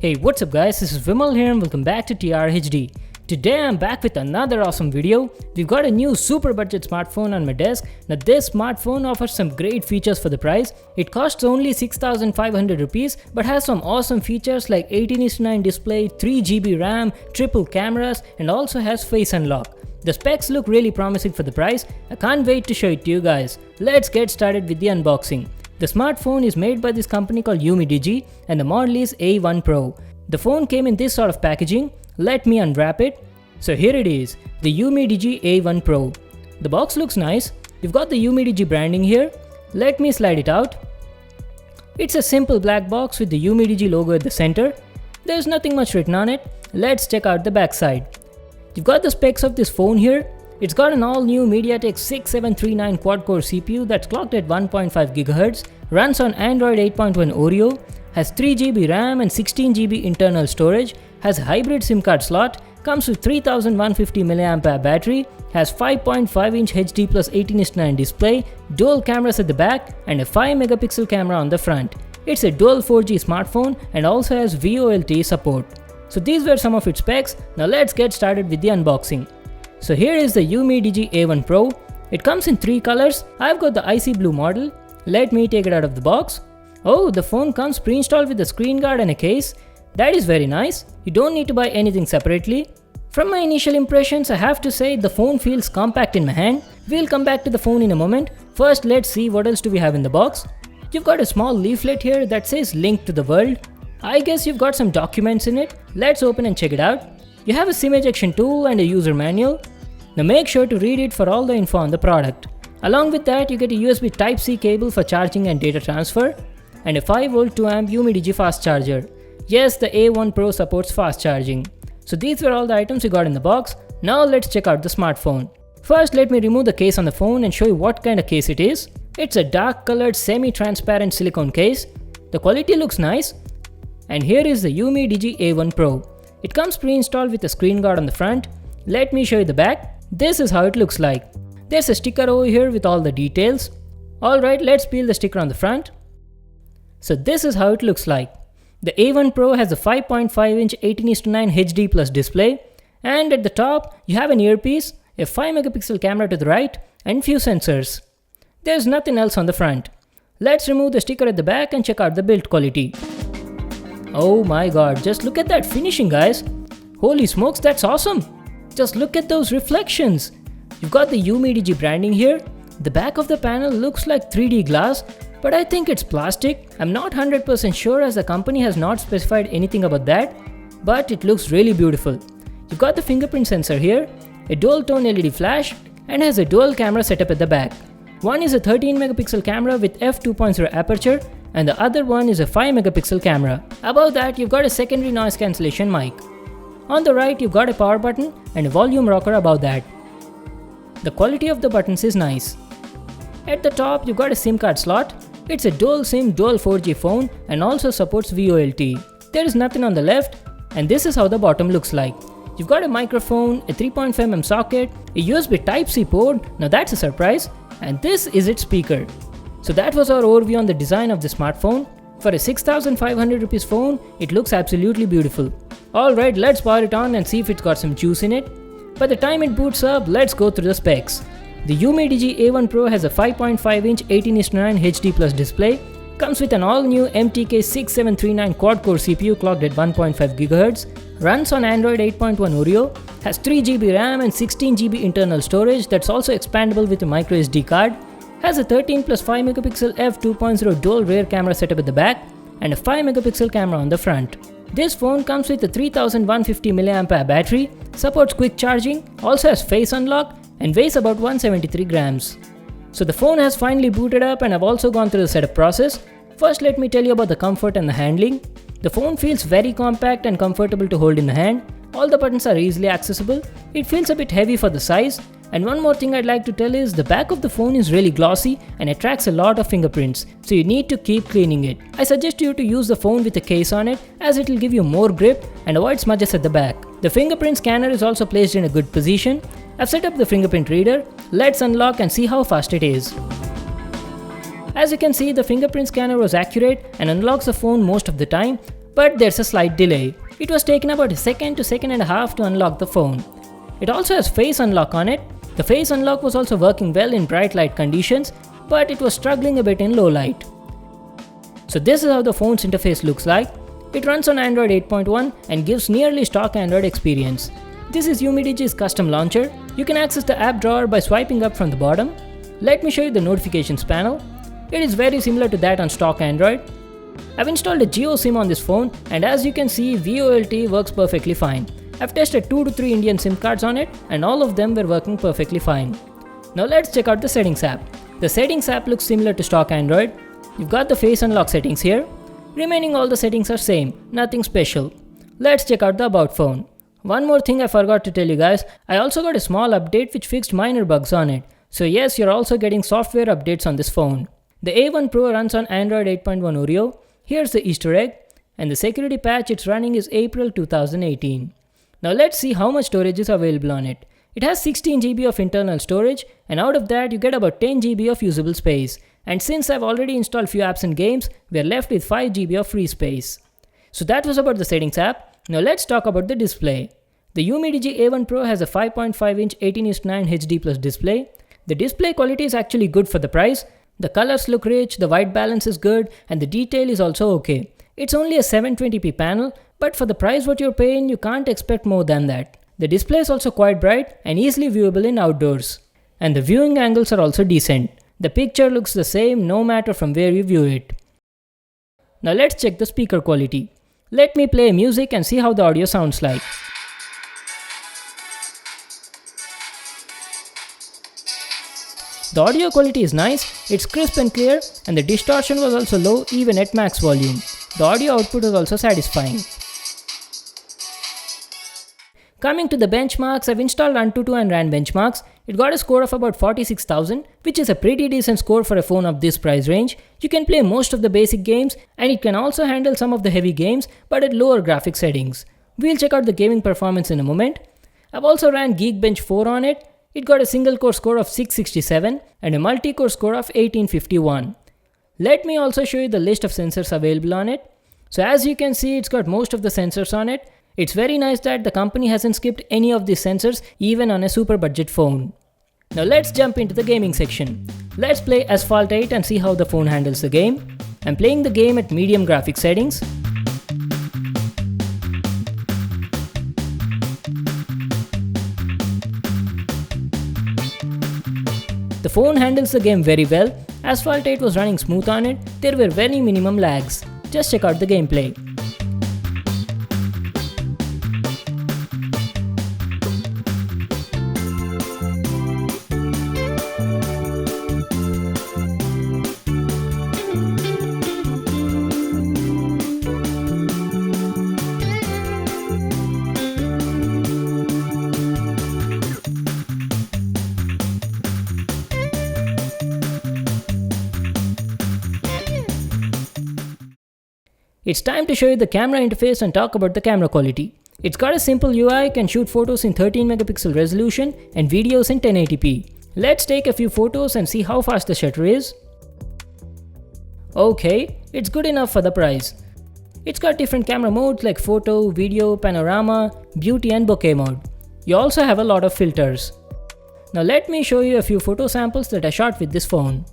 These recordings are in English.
Hey, what's up guys, this is Vimal here and welcome back to TRHD. Today I'm back with another awesome video. We've got a new super budget smartphone on my desk. Now this smartphone offers some great features for the price. It costs only 6,500 rupees but has some awesome features like 18:9 display, 3GB RAM, triple cameras and also has face unlock. The specs look really promising for the price. I can't wait to show it to you guys. Let's get started with the unboxing. The smartphone is made by this company called Umidigi and the model is A1 Pro. The phone came in this sort of packaging. Let me unwrap it. So here it is, the Umidigi A1 Pro. The box looks nice. You've got the Umidigi branding here. Let me slide it out. It's a simple black box with the Umidigi logo at the center. There's nothing much written on it. Let's check out the back side. You've got the specs of this phone here. It's got an all-new MediaTek 6739 quad-core CPU that's clocked at 1.5 GHz, runs on Android 8.1 Oreo, has 3GB RAM and 16GB internal storage, has a hybrid SIM card slot, comes with 3150 mAh battery, has 5.5-inch HD plus 18:9 display, dual cameras at the back and a 5-megapixel camera on the front. It's a dual 4G smartphone and also has VoLTE support. So these were some of its specs. Now let's get started with the unboxing. So here is the Umidigi A1 Pro. It comes in 3 colors. I've got the icy blue model. Let me take it out of the box. Oh, the phone comes pre-installed with a screen guard and a case. That is very nice. You don't need to buy anything separately. From my initial impressions, I have to say the phone feels compact in my hand. We'll come back to the phone in a moment. First, let's see what else do we have in the box. You've got a small leaflet here that says link to the world. I guess you've got some documents in it. Let's open and check it out. You have a SIM ejection tool and a user manual. Now make sure to read it for all the info on the product. Along with that, you get a USB Type-C cable for charging and data transfer and a 5V 2A Umidigi fast charger. Yes, the A1 Pro supports fast charging. So these were all the items we got in the box. Now let's check out the smartphone. First, let me remove the case on the phone and show you what kind of case it is. It's a dark colored semi-transparent silicone case. The quality looks nice. And here is the Umidigi A1 Pro. It comes pre-installed with a screen guard on the front. Let me show you the back. This is how it looks like. There's a sticker over here with all the details. Alright, let's peel the sticker on the front. So this is how it looks like. The A1 Pro has a 5.5-inch 18:9 HD plus display. And at the top, you have an earpiece, a 5-megapixel camera to the right, and few sensors. There's nothing else on the front. Let's remove the sticker at the back and check out the build quality. Oh my god, just look at that finishing guys. Holy smokes, that's awesome. Just look at those reflections. You've got the Umidigi branding here. The back of the panel looks like 3D glass, but I think it's plastic. I'm not 100% sure as the company has not specified anything about that, but it looks really beautiful. You've got the fingerprint sensor here, a dual tone LED flash, and has a dual camera setup at the back. One is a 13-megapixel camera with f2.0 aperture, and the other one is a 5-megapixel camera. Above that, you've got a secondary noise cancellation mic. On the right, you've got a power button and a volume rocker above that. The quality of the buttons is nice. At the top, you've got a SIM card slot. It's a dual SIM dual 4G phone and also supports VoLTE. There is nothing on the left, and this is how the bottom looks like. You've got a microphone, a 3.5mm socket, a USB Type-C port, now that's a surprise, and this is its speaker. So that was our overview on the design of the smartphone. For a 6,500 rupees phone, it looks absolutely beautiful. Alright, let's power it on and see if it's got some juice in it. By the time it boots up, let's go through the specs. The Umidigi A1 Pro has a 5.5-inch 18:9 HD plus display, comes with an all-new MTK 6739 quad-core CPU clocked at 1.5 GHz, runs on Android 8.1 Oreo, has 3GB RAM and 16GB internal storage that's also expandable with a microSD card, has a 13 plus 5 megapixel f2.0 dual rear camera setup at the back and a 5 megapixel camera on the front. This phone comes with a 3150 mAh battery, supports quick charging, also has face unlock and weighs about 173 grams. So the phone has finally booted up and I've also gone through the setup process. First let me tell you about the comfort and the handling. The phone feels very compact and comfortable to hold in the hand. All the buttons are easily accessible. It feels a bit heavy for the size. And one more thing I'd like to tell is the back of the phone is really glossy and attracts a lot of fingerprints, so you need to keep cleaning it. I suggest you to use the phone with a case on it as it will give you more grip and avoid smudges at the back. The fingerprint scanner is also placed in a good position. I've set up the fingerprint reader. Let's unlock and see how fast it is. As you can see, the fingerprint scanner was accurate and unlocks the phone most of the time, but there's a slight delay. It was taken about a second to second and a half to unlock the phone. It also has face unlock on it. The face unlock was also working well in bright light conditions, but it was struggling a bit in low light. So this is how the phone's interface looks like. It runs on Android 8.1 and gives nearly stock Android experience. This is Umidigi's custom launcher. You can access the app drawer by swiping up from the bottom. Let me show you the notifications panel. It is very similar to that on stock Android. I've installed a Jio SIM on this phone, and as you can see, VoLTE works perfectly fine. I've tested 2 to 3 Indian SIM cards on it, and all of them were working perfectly fine. Now let's check out the settings app. The settings app looks similar to stock Android. You've got the face unlock settings here. Remaining all the settings are same, nothing special. Let's check out the about phone. One more thing I forgot to tell you guys, I also got a small update which fixed minor bugs on it. So yes, you're also getting software updates on this phone. The A1 Pro runs on Android 8.1 Oreo. Here's the Easter egg, and the security patch it's running is April 2018. Now let's see how much storage is available on it. It has 16 GB of internal storage, and out of that you get about 10 GB of usable space. And since I've already installed few apps and games, we are left with 5 GB of free space. So that was about the settings app. Now let's talk about the display. The Umidigi A1 Pro has a 5.5-inch 18:9 HD Plus display. The display quality is actually good for the price. The colors look rich, the white balance is good, and the detail is also okay. It's only a 720p panel, but for the price what you're paying, you can't expect more than that. The display is also quite bright and easily viewable in outdoors. And the viewing angles are also decent. The picture looks the same no matter from where you view it. Now let's check the speaker quality. Let me play music and see how the audio sounds like. The audio quality is nice, it's crisp and clear, and the distortion was also low even at max volume. The audio output was also satisfying. Coming to the benchmarks, I've installed Antutu and ran benchmarks. It got a score of about 46,000, which is a pretty decent score for a phone of this price range. You can play most of the basic games, and it can also handle some of the heavy games, but at lower graphics settings. We'll check out the gaming performance in a moment. I've also ran Geekbench 4 on it. It got a single core score of 667 and a multi-core score of 1851. Let me also show you the list of sensors available on it. So as you can see, it's got most of the sensors on it. It's very nice that the company hasn't skipped any of these sensors even on a super budget phone. Now let's jump into the gaming section. Let's play Asphalt 8 and see how the phone handles the game. I'm playing the game at medium graphics settings. The phone handles the game very well. Asphalt 8 was running smooth on it. There were very minimum lags. Just check out the gameplay. It's time to show you the camera interface and talk about the camera quality. It's got a simple UI, can shoot photos in 13 megapixel resolution and videos in 1080p. Let's take a few photos and see how fast the shutter is. Okay, it's good enough for the price. It's got different camera modes like photo, video, panorama, beauty and bokeh mode. You also have a lot of filters. Now let me show you a few photo samples that I shot with this phone.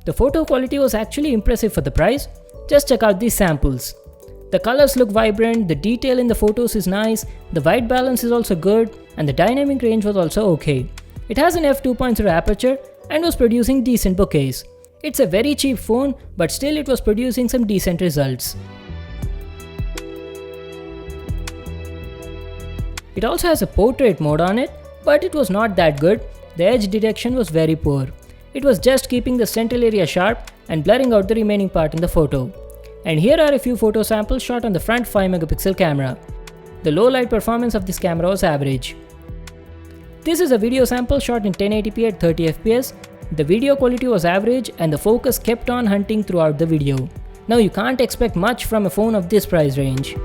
The photo quality was actually impressive for the price. Just check out these samples. The colors look vibrant, the detail in the photos is nice, the white balance is also good, and the dynamic range was also okay. It has an f2.0 aperture and was producing decent bokehs. It's a very cheap phone, but still it was producing some decent results. It also has a portrait mode on it, but it was not that good. The edge detection was very poor. It was just keeping the central area sharp and blurring out the remaining part in the photo. And here are a few photo samples shot on the front 5 megapixel camera. The low light performance of this camera was average. This is a video sample shot in 1080p at 30 fps. The video quality was average and the focus kept on hunting throughout the video. Now you can't expect much from a phone of this price range.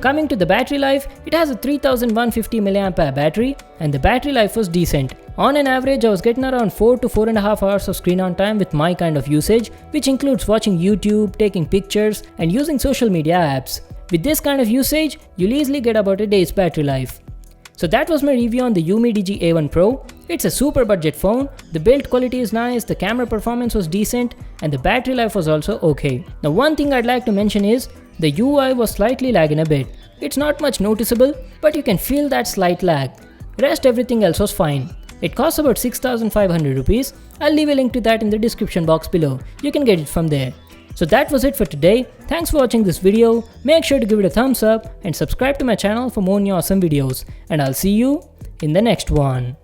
Coming to the battery life, it has a 3150 mAh battery and the battery life was decent. On an average, I was getting around 4 to 4.5 hours of screen on time with my kind of usage, which includes watching YouTube, taking pictures, and using social media apps. With this kind of usage, you'll easily get about a day's battery life. So that was my review on the Umidigi A1 Pro. It's a super budget phone, the build quality is nice, the camera performance was decent, and the battery life was also okay. Now one thing I'd like to mention is, the UI was slightly lagging a bit. It's not much noticeable, but you can feel that slight lag. Rest everything else was fine. It costs about 6,500 rupees. I'll leave a link to that in the description box below. You can get it from there. So that was it for today. Thanks for watching this video. Make sure to give it a thumbs up and subscribe to my channel for more new awesome videos. And I'll see you in the next one.